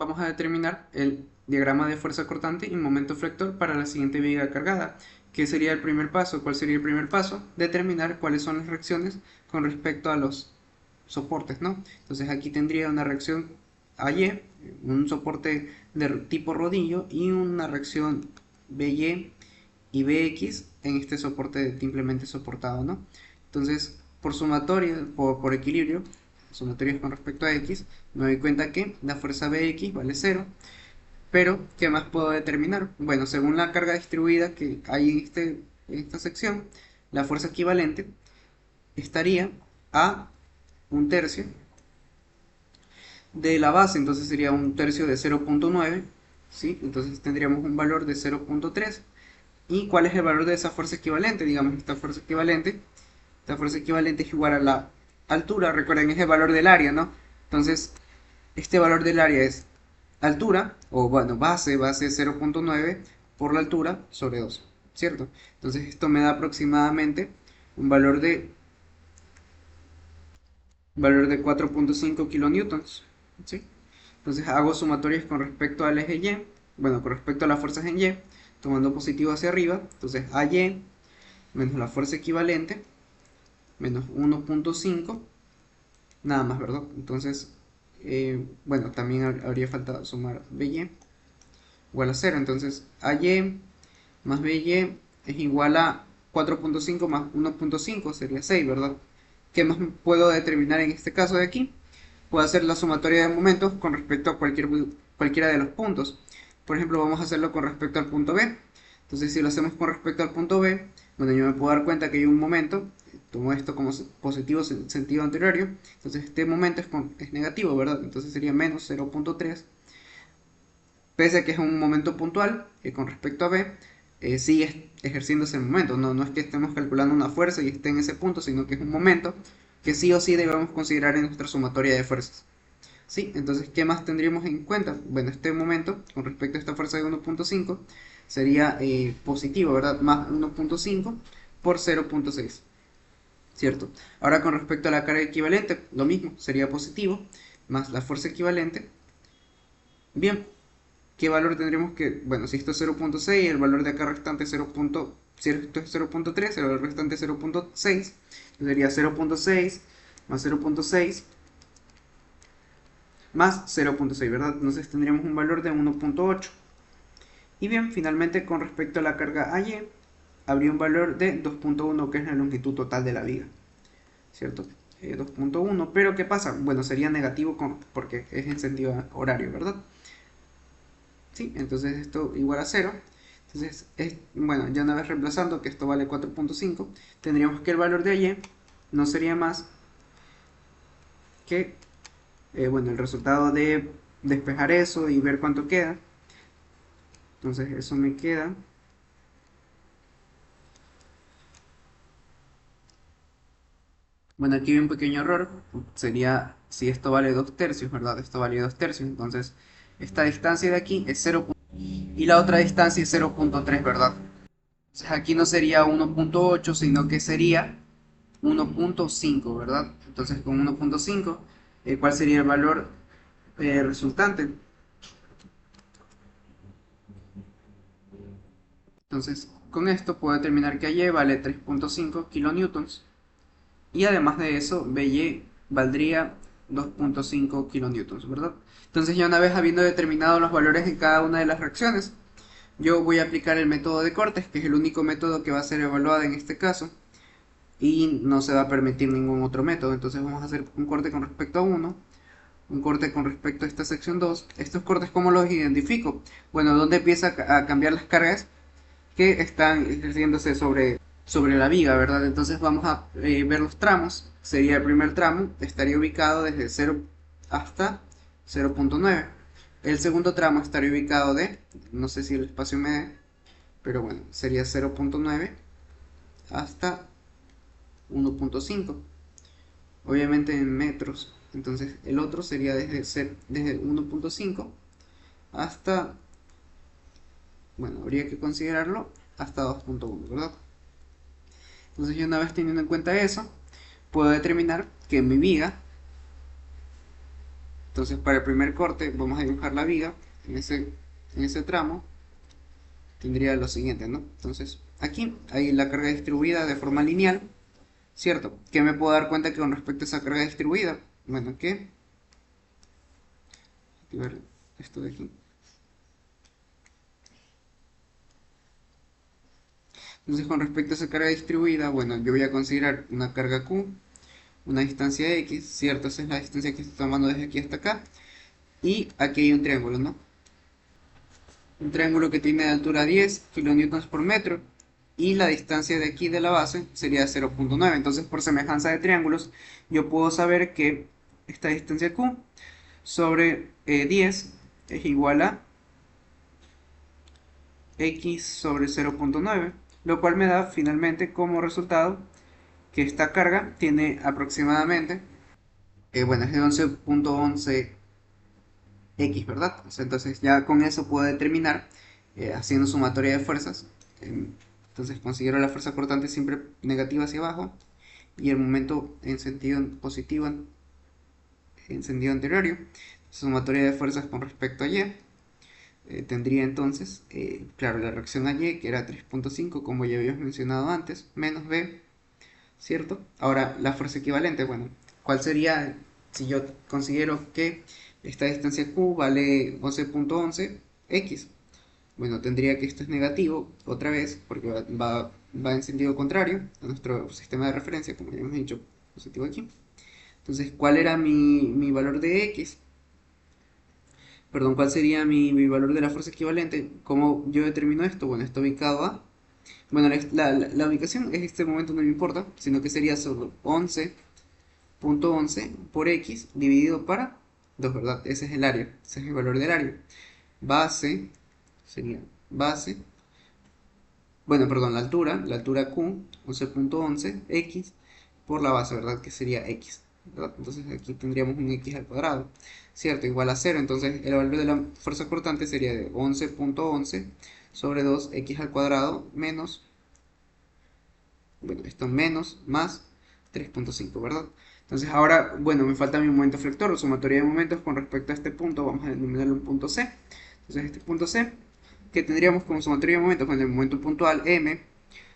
vamos a determinar el diagrama de fuerza cortante y momento flector para la siguiente viga cargada. ¿Qué sería el primer paso? ¿Cuál sería el primer paso? Determinar cuáles son las reacciones con respecto a los soportes, ¿no? Entonces aquí tendría una reacción AY, un soporte de tipo rodillo, y una reacción BY y BX en este soporte simplemente soportado, ¿no? Entonces, por sumatoria, por equilibrio, sumatorias con respecto a X, me doy cuenta que la fuerza BX vale 0. Pero, ¿qué más puedo determinar? Bueno, según la carga distribuida que hay en esta sección, la fuerza equivalente estaría a un tercio de la base, entonces sería un tercio de 0.9, ¿sí? Entonces tendríamos un valor de 0.3. ¿Y cuál es el valor de esa fuerza equivalente? Digamos, esta fuerza equivalente es igual a la altura, recuerden, es el valor del área, ¿no? Entonces, este valor del área es altura, o bueno, base 0.9 por la altura sobre 2, ¿cierto? Entonces esto me da aproximadamente un valor de 4.5 kilonewtons, ¿sí? Entonces hago sumatorias con respecto al eje Y, bueno, con respecto a las fuerzas en Y, tomando positivo hacia arriba, entonces AY menos la fuerza equivalente, menos 1.5, nada más, ¿verdad? Entonces, bueno, también habría faltado sumar BY igual a 0, entonces AY más BY es igual a 4.5 más 1.5, sería 6, ¿verdad? ¿Qué más puedo determinar en este caso de aquí? Puedo hacer la sumatoria de momentos con respecto a cualquiera de los puntos. Por ejemplo, vamos a hacerlo con respecto al punto B. Entonces, si lo hacemos con respecto al punto B, bueno, yo me puedo dar cuenta que hay un momento, tomo esto como positivo en sentido anterior, entonces este momento es negativo, ¿verdad? Entonces sería menos 0.3, pese a que es un momento puntual, con respecto a B, sigue ejerciéndose el momento. No es que estemos calculando una fuerza y esté en ese punto, sino que es un momento que sí o sí debemos considerar en nuestra sumatoria de fuerzas. Sí, entonces, ¿qué más tendríamos en cuenta? Bueno, este momento, con respecto a esta fuerza de 1.5, sería positivo, ¿verdad? Más 1.5 por 0.6, ¿cierto? Ahora, con respecto a la carga equivalente, lo mismo, sería positivo, más la fuerza equivalente. Bien, ¿qué valor tendríamos que...? Bueno, si esto es 0.6, el valor de acá restante es 0. Si esto es 0.3, el valor restante es 0.6, sería 0.6 más 0.6 más 0.6, ¿verdad? Entonces tendríamos un valor de 1.8. Y bien, finalmente con respecto a la carga AY, habría un valor de 2.1, que es la longitud total de la viga, ¿cierto? 2.1, pero ¿qué pasa? Bueno, sería negativo porque es en sentido horario, ¿verdad? Sí, entonces esto igual a 0. Entonces, bueno, ya una vez reemplazando que esto vale 4.5, tendríamos que el valor de AY no sería más que, bueno, el resultado de despejar eso y ver cuánto queda. Entonces eso me queda. Bueno, aquí hay un pequeño error. Sería si esto vale 2 tercios, ¿verdad? Esto vale 2 tercios. Entonces, esta distancia de aquí es 0. Y la otra distancia es 0.3, ¿verdad? Entonces aquí no sería 1.8, sino que sería 1.5, ¿verdad? Entonces con 1.5, ¿cuál sería el valor resultante? Entonces, con esto puedo determinar que Y vale 3.5 kilonewtons. Y además de eso, BY valdría 2.5 kilonewtons, ¿verdad? Entonces ya una vez habiendo determinado los valores de cada una de las reacciones, yo voy a aplicar el método de cortes, que es el único método que va a ser evaluado en este caso, y no se va a permitir ningún otro método. Entonces vamos a hacer un corte con respecto a uno, un corte con respecto a esta sección 2. Estos cortes, ¿cómo los identifico? Bueno, ¿dónde empieza a cambiar las cargas que están ejerciéndose sobre la viga, ¿verdad? Entonces vamos a ver los tramos. Sería el primer tramo, estaría ubicado desde 0 hasta 0.9. El segundo tramo estaría ubicado no sé si el espacio me dé, pero bueno, sería 0.9 hasta 1.5, obviamente en metros. Entonces el otro sería desde 1.5 hasta, bueno, habría que considerarlo hasta 2.1, ¿verdad? Entonces yo una vez teniendo en cuenta eso, puedo determinar que mi viga Entonces para el primer corte vamos a dibujar la viga en ese tramo. Tendría lo siguiente, ¿no? Entonces aquí hay la carga distribuida de forma lineal, ¿cierto? ¿Qué me puedo dar cuenta que con respecto a esa carga distribuida? Bueno, que ver esto de aquí. Entonces con respecto a esa carga distribuida, bueno, yo voy a considerar una carga Q, una distancia X, ¿cierto? Esa es la distancia que estoy tomando desde aquí hasta acá. Y aquí hay un triángulo, ¿no? Un triángulo que tiene de altura 10 kilonewtons por metro. Y la distancia de aquí de la base sería 0.9. Entonces por semejanza de triángulos, yo puedo saber que esta distancia Q sobre 10 es igual a X sobre 0.9, lo cual me da finalmente como resultado que esta carga tiene aproximadamente, bueno, es de 11.11 X, ¿verdad? O sea, entonces ya con eso puedo determinar, haciendo sumatoria de fuerzas, entonces considero la fuerza cortante siempre negativa hacia abajo y el momento en sentido positivo en sentido anterior, sumatoria de fuerzas con respecto a Y. Tendría entonces, claro, la reacción a Y, que era 3.5, como ya habíamos mencionado antes, menos B, ¿cierto? Ahora, la fuerza equivalente, bueno, ¿cuál sería si yo considero que esta distancia Q vale 11.11 X? Bueno, tendría que esto es negativo, otra vez, porque va en sentido contrario a nuestro sistema de referencia, como ya hemos dicho, positivo aquí. Entonces, ¿cuál era mi valor de X? Perdón, ¿cuál sería mi valor de la fuerza equivalente? ¿Cómo yo determino esto? Bueno, está ubicado a... Bueno, la ubicación en este momento no me importa, sino que sería solo 11.11 por X dividido para 2, ¿verdad? Ese es el área, ese es el valor del área. Base, sería base, bueno, perdón, la altura Q, 11.11 X por la base, ¿verdad? Que sería X, ¿verdad? Entonces aquí tendríamos un X al cuadrado, ¿cierto? Igual a 0, entonces el valor de la fuerza cortante sería de 11.11 sobre 2X al cuadrado menos, bueno, esto menos más 3.5, ¿verdad? Entonces ahora, bueno, me falta mi momento flector o sumatoria de momentos con respecto a este punto, vamos a denominarlo un punto C. Entonces este punto C, que tendríamos como sumatoria de momentos con el momento puntual M,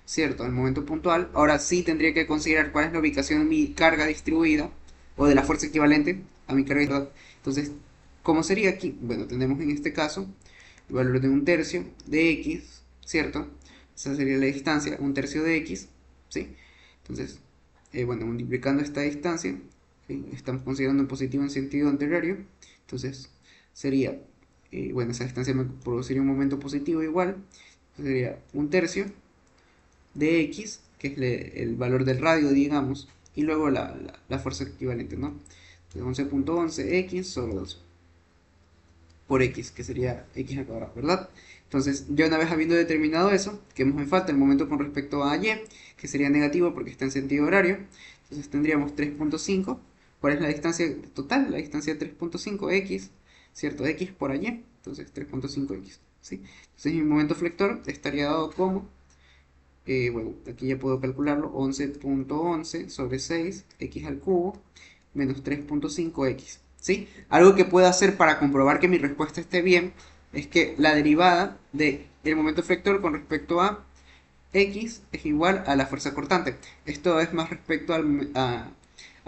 ¿cierto? El momento puntual, ahora sí tendría que considerar cuál es la ubicación de mi carga distribuida o de la fuerza equivalente a mi carga distribuida. Entonces, ¿cómo sería aquí? Bueno, tenemos en este caso el valor de un tercio de X, ¿cierto? Esa sería la distancia, un tercio de X, ¿sí? Entonces, bueno, multiplicando esta distancia, ¿sí? Estamos considerando un positivo en sentido anterior, entonces sería, bueno, esa distancia me produciría un momento positivo igual, sería un tercio de X, que es el valor del radio, digamos, y luego la fuerza equivalente, ¿no? 11.11 X sobre 2 por X, que sería X al cuadrado, ¿verdad? Entonces, ya una vez habiendo determinado eso, que me falta el momento con respecto a Y, que sería negativo porque está en sentido horario, entonces tendríamos 3.5. ¿Cuál es la distancia total? La distancia 3.5 X, ¿cierto? X por Y, entonces 3.5 X, ¿sí? Entonces mi momento flector estaría dado como, bueno, aquí ya puedo calcularlo, 11.11 sobre 6, X al cubo, menos 3.5 X. ¿Sí? Algo que puedo hacer para comprobar que mi respuesta esté bien es que la derivada del momento flector con respecto a X es igual a la fuerza cortante. Esto es más respecto al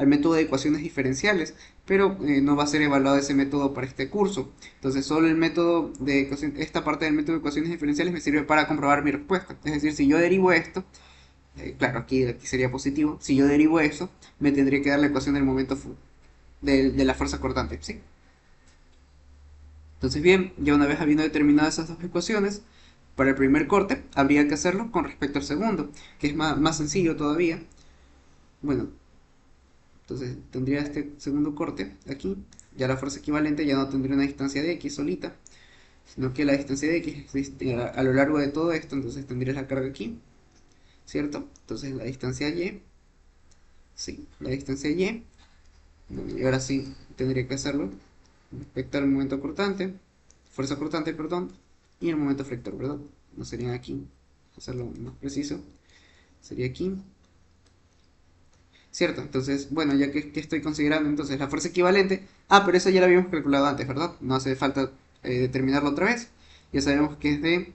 método de ecuaciones diferenciales, pero no va a ser evaluado ese método para este curso. Entonces solo el método de esta parte del método de ecuaciones diferenciales me sirve para comprobar mi respuesta. Es decir, si yo derivo esto, claro, aquí sería positivo, si yo derivo eso, me tendría que dar la ecuación del momento de la fuerza cortante, ¿sí? Entonces bien, ya una vez habiendo determinado esas dos ecuaciones, para el primer corte habría que hacerlo con respecto al segundo, que es más sencillo todavía. Bueno, entonces tendría este segundo corte aquí, ya la fuerza equivalente ya no tendría una distancia de X solita, sino que la distancia de X existe a lo largo de todo esto, entonces tendría la carga aquí, ¿cierto? Entonces la distancia Y, sí, la distancia Y, bueno, y ahora sí tendría que hacerlo respecto al momento cortante, fuerza cortante, perdón, y el momento flector, ¿verdad? No sería aquí, hacerlo más preciso, sería aquí. ¿cierto? Entonces, bueno, ya que estoy considerando entonces la fuerza equivalente, pero eso ya lo habíamos calculado antes, ¿verdad? No hace falta determinarlo otra vez, ya sabemos que es de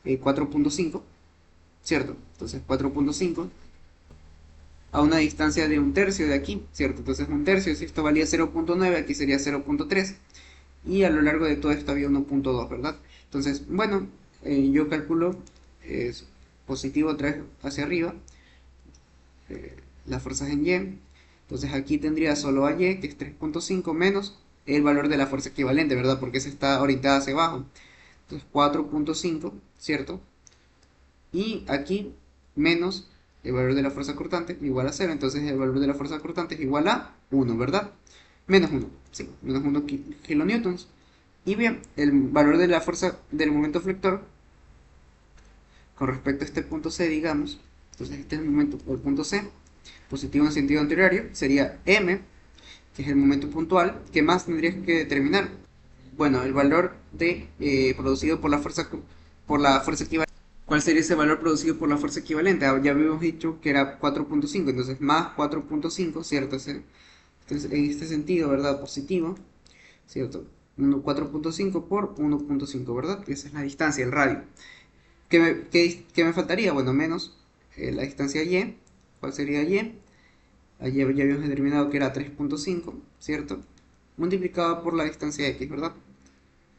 4.5, ¿cierto? Entonces 4.5 a una distancia de un tercio de aquí, ¿cierto? Entonces un tercio, si esto valía 0.9, aquí sería 0.3 y a lo largo de todo esto había 1.2, ¿verdad? Entonces, bueno, yo calculo es positivo otra vez hacia arriba, las fuerzas en Y. Entonces aquí tendría solo a Y, que es 3.5 menos el valor de la fuerza equivalente, ¿verdad? Porque esa está orientada hacia abajo. Entonces 4.5, ¿cierto? Y aquí menos el valor de la fuerza cortante igual a 0. Entonces el valor de la fuerza cortante es igual a 1, ¿verdad? Menos 1, sí, menos 1 kilonewtons. Y bien, el valor de la fuerza del momento flector con respecto a este punto C, digamos, entonces este es el momento, el punto C, positivo en sentido anterior, sería M, que es el momento puntual. ¿Qué más tendrías que determinar? Bueno, el valor de producido por la fuerza equivalente. ¿Cuál sería ese valor producido por la fuerza equivalente? Ya habíamos dicho que era 4.5, entonces más 4.5, ¿cierto? Entonces, en este sentido, ¿verdad? Positivo, ¿cierto? 4.5 por 1.5, ¿verdad? Esa es la distancia, el radio. ¿Qué me faltaría? Bueno, menos la distancia y. ¿Cuál sería y? Allí ya habíamos determinado que era 3.5, ¿cierto? Multiplicado por la distancia x, ¿verdad?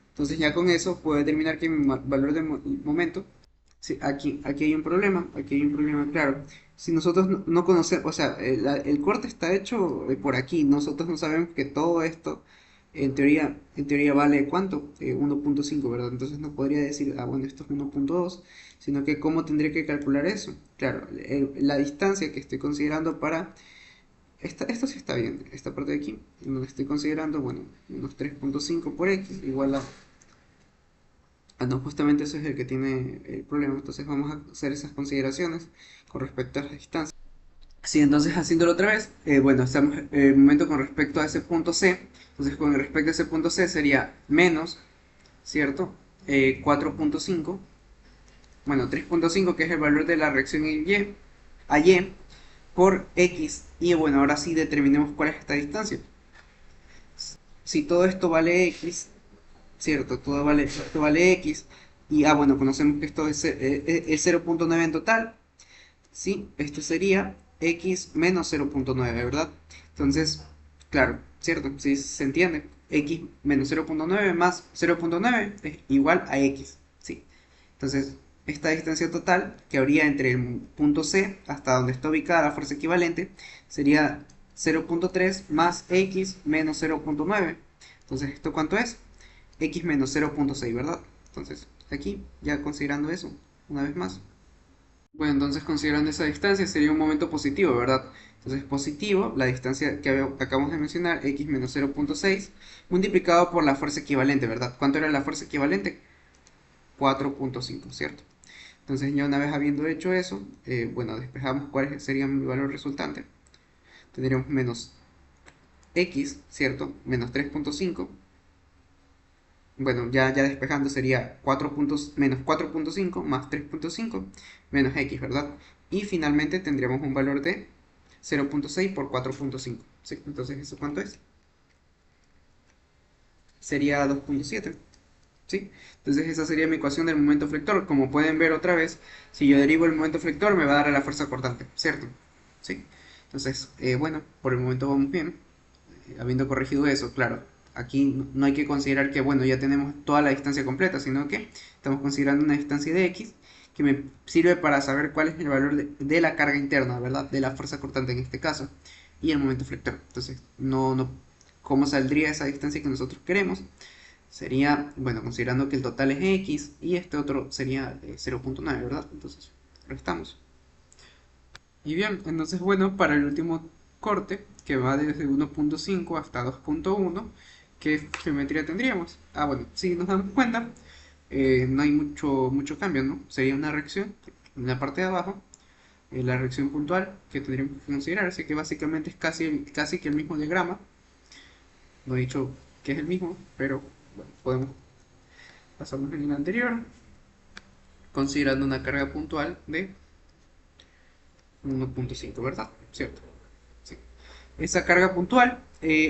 Entonces ya con eso puedo determinar que mi valor de momento, sí, aquí hay un problema, claro. Si nosotros no conocemos, o sea, el corte está hecho por aquí, nosotros no sabemos que todo esto en teoría vale ¿cuánto? 1.5, ¿verdad? Entonces no podría decir, bueno, esto es 1.2, sino que ¿cómo tendría que calcular eso? Claro, la distancia que estoy considerando para esto sí está bien, esta parte de aquí, donde estoy considerando, bueno, unos 3.5 por x igual a. No, justamente eso es el que tiene el problema, entonces vamos a hacer esas consideraciones con respecto a la distancia. Sí, entonces haciéndolo otra vez, bueno, estamos el momento con respecto a ese punto C, entonces con respecto a ese punto C sería menos, ¿cierto? 4.5, bueno, 3.5 que es el valor de la reacción en Y, a Y, por X, y bueno, ahora sí determinemos cuál es esta distancia. Si todo esto vale X, ¿cierto? Esto vale X, y bueno, conocemos que esto es 0.9 en total, ¿sí? Esto sería X menos 0.9, ¿verdad? Entonces, claro, ¿cierto? Si se entiende, X menos 0.9 más 0.9 es igual a X, ¿sí? Entonces, esta distancia total que habría entre el punto C hasta donde está ubicada la fuerza equivalente sería 0.3 más X menos 0.9. Entonces, ¿esto cuánto es? X menos 0.6, ¿verdad? Entonces, aquí, ya considerando eso, una vez más. Bueno, entonces considerando esa distancia sería un momento positivo, ¿verdad? Entonces positivo, la distancia que acabamos de mencionar, x menos 0.6, multiplicado por la fuerza equivalente, ¿verdad? ¿Cuánto era la fuerza equivalente? 4.5, ¿cierto? Entonces ya una vez habiendo hecho eso, bueno, despejamos cuál sería mi valor resultante. Tendríamos menos x, ¿cierto? Menos 3.5. Bueno, ya despejando sería 4 puntos, menos 4.5 más 3.5 menos x, ¿verdad? Y finalmente tendríamos un valor de 0.6 por 4.5. ¿Sí? Entonces, ¿eso cuánto es? Sería 2.7. ¿Sí? Entonces esa sería mi ecuación del momento flector. Como pueden ver otra vez, si yo derivo el momento flector me va a dar a la fuerza cortante, ¿cierto? ¿Sí? Entonces, bueno, por el momento vamos bien. Habiendo corregido eso, claro, aquí no hay que considerar que, bueno, ya tenemos toda la distancia completa, sino que estamos considerando una distancia de x que me sirve para saber cuál es el valor de la carga interna, ¿verdad? De la fuerza cortante en este caso, y el momento flector. Entonces, ¿cómo saldría esa distancia que nosotros queremos? Sería, bueno, considerando que el total es x y este otro sería 0.9, ¿verdad? Entonces, restamos. Y bien, entonces bueno, para el último corte, que va desde 1.5 hasta 2.1, ¿qué geometría tendríamos? Bueno, si nos damos cuenta, no hay mucho cambio, ¿no? Sería una reacción en la parte de abajo, la reacción puntual que tendríamos que considerar, así que básicamente es casi que el mismo diagrama. No he dicho que es el mismo, pero bueno, podemos pasarnos en el anterior, considerando una carga puntual de 1.5, ¿verdad? ¿Cierto? esa carga puntual,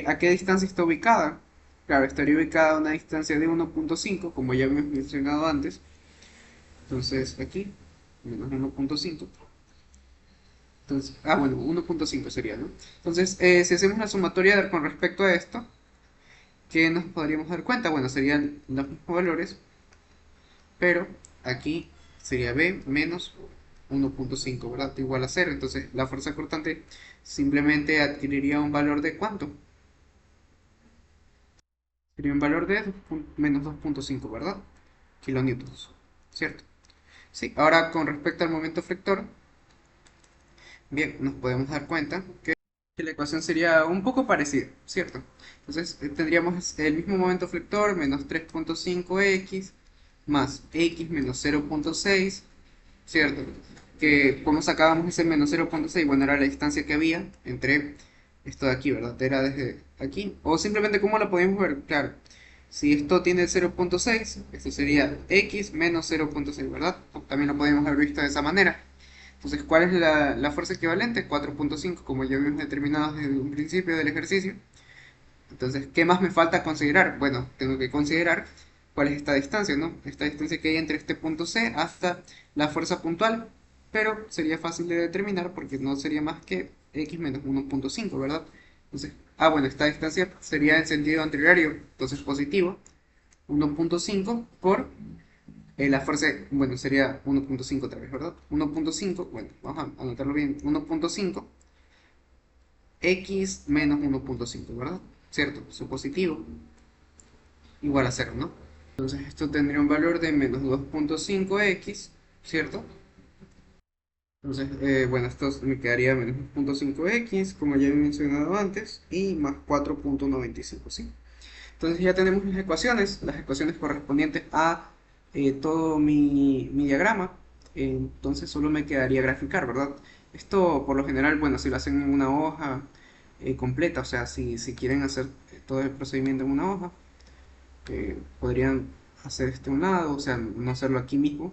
¿a qué distancia está ubicada? Claro, estaría ubicada a una distancia de 1.5, como ya hemos mencionado antes. Entonces aquí, menos 1.5. Entonces, bueno, 1.5 sería, ¿no? Entonces, si hacemos la sumatoria con respecto a esto, ¿qué nos podríamos dar cuenta? Bueno, serían los mismos valores, pero aquí sería B menos 1.5, ¿verdad? Igual a 0. Entonces, la fuerza cortante simplemente adquiriría un valor de ¿cuánto? Sería un valor de menos 2.5, ¿verdad? Kilonewtons, ¿cierto? Sí, ahora con respecto al momento flector, bien, nos podemos dar cuenta que la ecuación sería un poco parecida, ¿cierto? Entonces tendríamos el mismo momento flector menos 3.5x más x menos 0.6, ¿cierto? Que como sacábamos ese menos 0.6, bueno, era la distancia que había entre esto de aquí, ¿verdad? Era desde aquí. O simplemente, ¿cómo lo podemos ver? Claro, si esto tiene 0.6, esto sería x menos 0.6, ¿verdad? También lo podemos haber visto de esa manera. Entonces, ¿cuál es la fuerza equivalente? 4.5, como ya habíamos determinado desde un principio del ejercicio. Entonces, ¿qué más me falta considerar? Bueno, tengo que considerar cuál es esta distancia, ¿no? Esta distancia que hay entre este punto C hasta la fuerza puntual, pero sería fácil de determinar porque no sería más que x menos 1.5, ¿verdad? Entonces, bueno, esta distancia sería en sentido anteriorio, entonces positivo, 1.5 por la fuerza, bueno, sería 1.5 otra vez, ¿verdad? 1.5, bueno, vamos a anotarlo bien, 1.5 x menos 1.5, ¿verdad? ¿Cierto? Su positivo igual a 0, ¿no? Entonces esto tendría un valor de menos 2.5x, ¿cierto? Entonces, bueno, esto me quedaría menos 2.5x, como ya he mencionado antes, y más 4.95, ¿sí? Entonces ya tenemos las ecuaciones correspondientes a todo mi diagrama. Entonces solo me quedaría graficar, ¿verdad? Esto por lo general, bueno, si lo hacen en una hoja completa, o sea, si quieren hacer todo el procedimiento en una hoja, podrían hacer un lado, o sea, no hacerlo aquí mismo.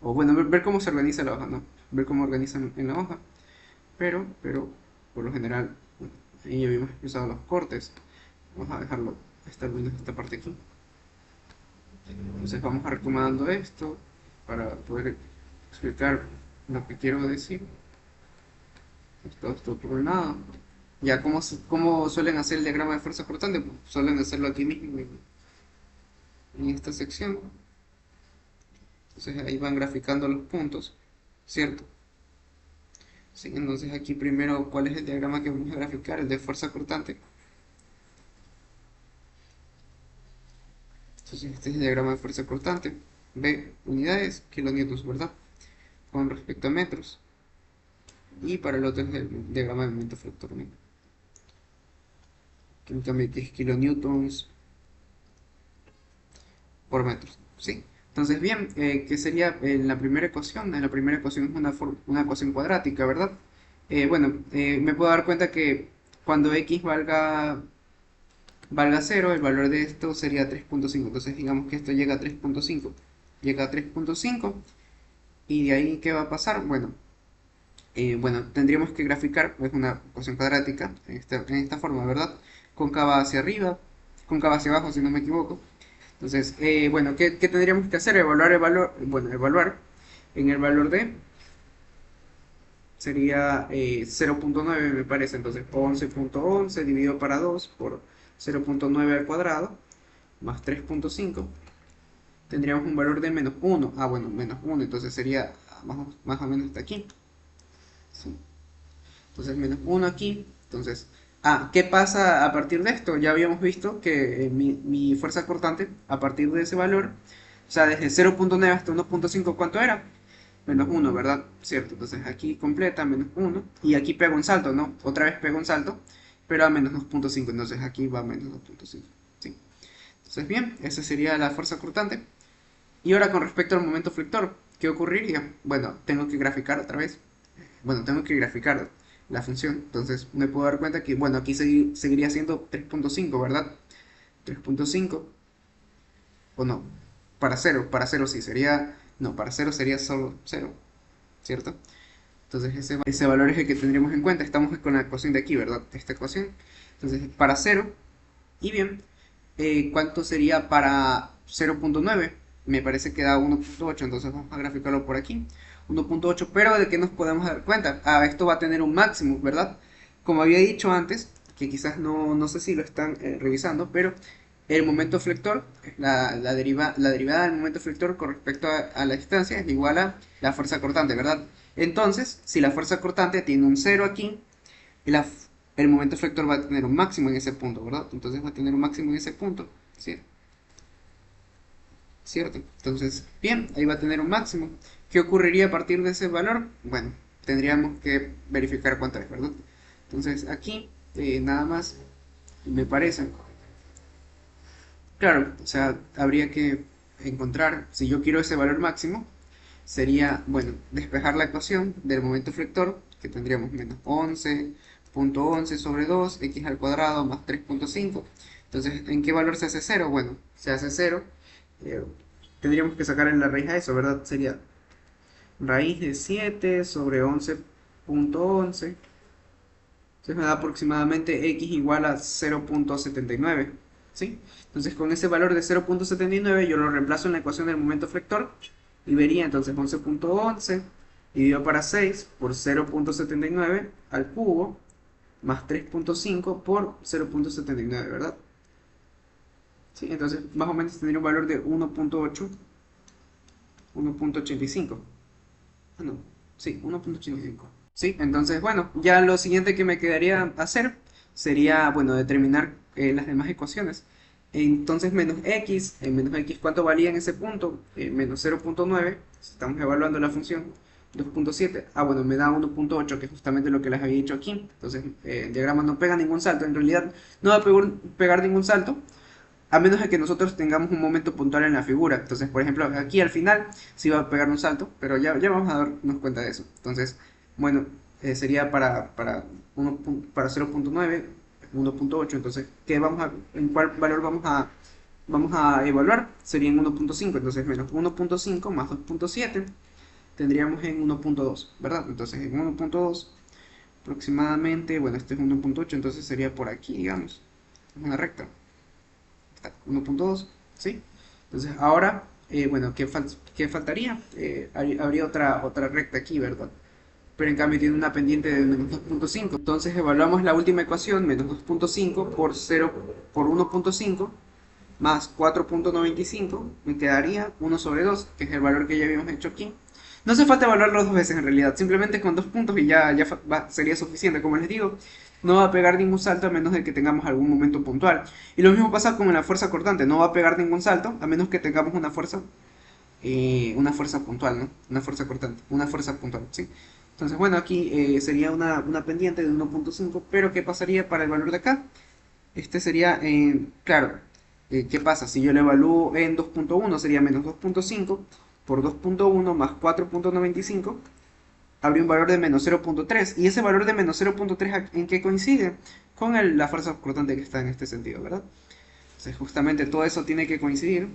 O bueno, ver cómo se organiza la hoja, ¿no? Ver cómo organizan en la hoja. Pero, por lo general, bueno, ahí ya habíamos expresado los cortes. Vamos a dejarlo, estar viendo esta parte aquí. Entonces vamos acomodando esto para poder explicar lo que quiero decir. Esto por un lado. Ya, ¿cómo suelen hacer el diagrama de fuerza cortante? Pues suelen hacerlo aquí mismo en esta sección. Entonces ahí van graficando los puntos, ¿cierto? Sí, entonces aquí primero, ¿cuál es el diagrama que vamos a graficar? El de fuerza cortante. Entonces este es el diagrama de fuerza cortante. B, unidades, kilonewtons, ¿verdad? Con respecto a metros. Y para el otro es el diagrama de momento flector, ¿no? Químicamente es kilonewtons por metros, ¿sí? Entonces, bien, ¿qué sería en la primera ecuación? En la primera ecuación es una ecuación cuadrática, ¿verdad? Bueno, me puedo dar cuenta que cuando x valga 0, el valor de esto sería 3.5. Entonces, digamos que esto llega a 3.5. Llega a 3.5. ¿Y de ahí qué va a pasar? Bueno, tendríamos que graficar pues, una ecuación cuadrática en esta forma, ¿verdad? Cóncava hacia arriba, cóncava hacia abajo, si no me equivoco. Entonces, bueno, ¿qué tendríamos que hacer? Evaluar el valor, bueno, evaluar en el valor de sería 0.9 me parece, entonces 11.11 dividido para 2 por 0.9 al cuadrado más 3.5 tendríamos un valor de menos 1. Bueno, menos 1, entonces sería más o menos hasta aquí. ¿Sí? Entonces menos 1 aquí. Entonces, ¿qué pasa a partir de esto? Ya habíamos visto que mi fuerza cortante, a partir de ese valor, o sea, desde 0.9 hasta 1.5, ¿cuánto era? Menos 1, ¿verdad? Cierto, entonces aquí completa menos 1 y aquí pego un salto, ¿no? Otra vez pego un salto, pero a menos 2.5, entonces aquí va a menos 2.5, ¿sí? Entonces bien, esa sería la fuerza cortante. Y ahora con respecto al momento flector, ¿qué ocurriría? Bueno, tengo que graficar otra vez. Bueno, tengo que graficar la función. Entonces me puedo dar cuenta que, bueno, aquí seguiría siendo 3.5, ¿verdad? 3.5, o no, para cero sí sería, no, para cero sería solo 0, ¿cierto? Entonces ese valor es el que tendríamos en cuenta. Estamos con la ecuación de aquí, ¿verdad? Esta ecuación. Entonces para 0. Y bien, ¿cuánto sería para 0.9? Me parece que da 1.8, entonces vamos a graficarlo por aquí. 1.8, pero ¿de qué nos podemos dar cuenta? Ah, esto va a tener un máximo, ¿verdad? Como había dicho antes, que quizás no sé si lo están revisando, pero el momento flector, la derivada del momento flector con respecto a la distancia es igual a la fuerza cortante, ¿verdad? Entonces, si la fuerza cortante tiene un 0 aquí, la el momento flector va a tener un máximo en ese punto, ¿verdad? Entonces va a tener un máximo en ese punto, ¿sí? ¿Cierto? Entonces, bien, ahí va a tener un máximo. ¿Qué ocurriría a partir de ese valor? Bueno, tendríamos que verificar cuánto es, ¿verdad? Entonces, aquí, nada más, me parece. Claro, o sea, habría que encontrar, si yo quiero ese valor máximo, sería, bueno, despejar la ecuación del momento flector, que tendríamos menos 11.11 sobre 2, x al cuadrado más 3.5. Entonces, ¿en qué valor se hace 0? Bueno, se hace 0. eh, Tendríamos que sacar en la raíz a eso, ¿verdad? Sería raíz de 7 sobre 11.11. Entonces me da aproximadamente x igual a 0.79. ¿Sí? Entonces con ese valor de 0.79 yo lo reemplazo en la ecuación del momento flector y vería entonces 11.11 dividido para 6 por 0.79 al cubo más 3.5 por 0.79, ¿verdad? ¿Sí? Entonces más o menos tendría un valor de 1.8, 1.85. Ah, no, sí, 1.85. Sí, entonces, bueno, ya lo siguiente que me quedaría hacer sería, bueno, determinar las demás ecuaciones. Entonces, menos x, ¿cuánto valía en ese punto? Menos 0.9, estamos evaluando la función 2.7. Ah, bueno, me da 1.8, que es justamente lo que les había dicho aquí. Entonces, el diagrama no pega ningún salto, en realidad no va a pegar ningún salto, a menos de que nosotros tengamos un momento puntual en la figura. Entonces, por ejemplo, aquí al final sí va a pegar un salto, pero ya vamos a darnos cuenta de eso. Entonces, bueno, sería para 0.9, 1.8. Entonces, ¿en cuál valor vamos a evaluar? Sería en 1.5. Entonces, menos 1.5 más 2.7 tendríamos en 1.2, ¿verdad? Entonces, en 1.2 aproximadamente, bueno, este es 1.8, entonces sería por aquí, digamos, una recta. 1.2, ¿sí? Entonces ahora, bueno, ¿qué faltaría? Habría otra recta aquí, ¿verdad? Pero en cambio tiene una pendiente de menos 2.5. Entonces evaluamos la última ecuación, menos 2.5 por 0 por 1.5 más 4.95, me quedaría 1 sobre 2, que es el valor que ya habíamos hecho aquí. No hace falta evaluarlo dos veces en realidad, simplemente con 2 puntos y sería suficiente. Como les digo, no va a pegar ningún salto a menos de que tengamos algún momento puntual. Y lo mismo pasa con la fuerza cortante, no va a pegar ningún salto a menos que tengamos una fuerza puntual, ¿no? Una fuerza cortante, una fuerza puntual, ¿sí? Entonces, bueno, aquí sería una pendiente de 1.5, pero ¿qué pasaría para el valor de acá? Este sería, claro, ¿qué pasa? Si yo lo evalúo en 2.1 sería menos 2.5 por 2.1 más 4.95, habría un valor de menos 0.3. Y ese valor de menos 0.3, ¿en qué coincide? Con la fuerza cortante que está en este sentido, ¿verdad? Entonces justamente todo eso tiene que coincidir.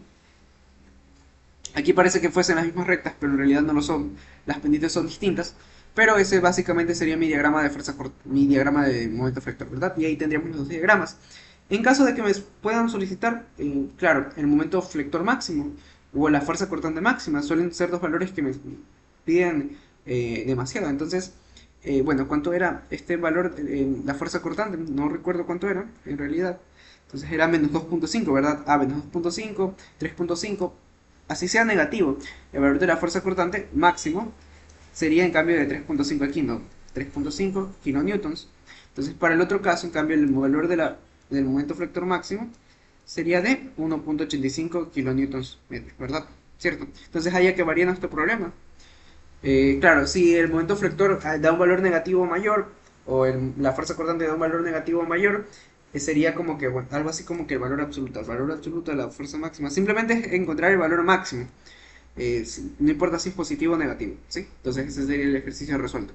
Aquí parece que fuesen las mismas rectas, pero en realidad no lo son. Las pendientes son distintas. Pero ese básicamente sería mi diagrama de mi diagrama de momento flector, ¿verdad? Y ahí tendríamos los dos diagramas. En caso de que me puedan solicitar, claro, el momento flector máximo o la fuerza cortante máxima suelen ser dos valores que me piden demasiado. Entonces, bueno, ¿cuánto era este valor, la fuerza cortante? No recuerdo cuánto era, en realidad. Entonces era menos 2.5, ¿verdad? Ah, menos 2.5, 3.5, así sea negativo. El valor de la fuerza cortante máximo sería en cambio de 3.5 aquí, ¿no? 3.5 kilonewtons. Entonces, para el otro caso, en cambio, el valor del momento flector máximo sería de 1.85 kilonewtons metros, ¿verdad? ¿Cierto? Entonces, ahí acabaría nuestro problema. Claro, si el momento flector da un valor negativo mayor, o la fuerza cortante da un valor negativo mayor, sería como que, bueno, algo así como que el valor absoluto de la fuerza máxima. Simplemente es encontrar el valor máximo. No importa si es positivo o negativo, ¿sí? Entonces ese sería el ejercicio resuelto.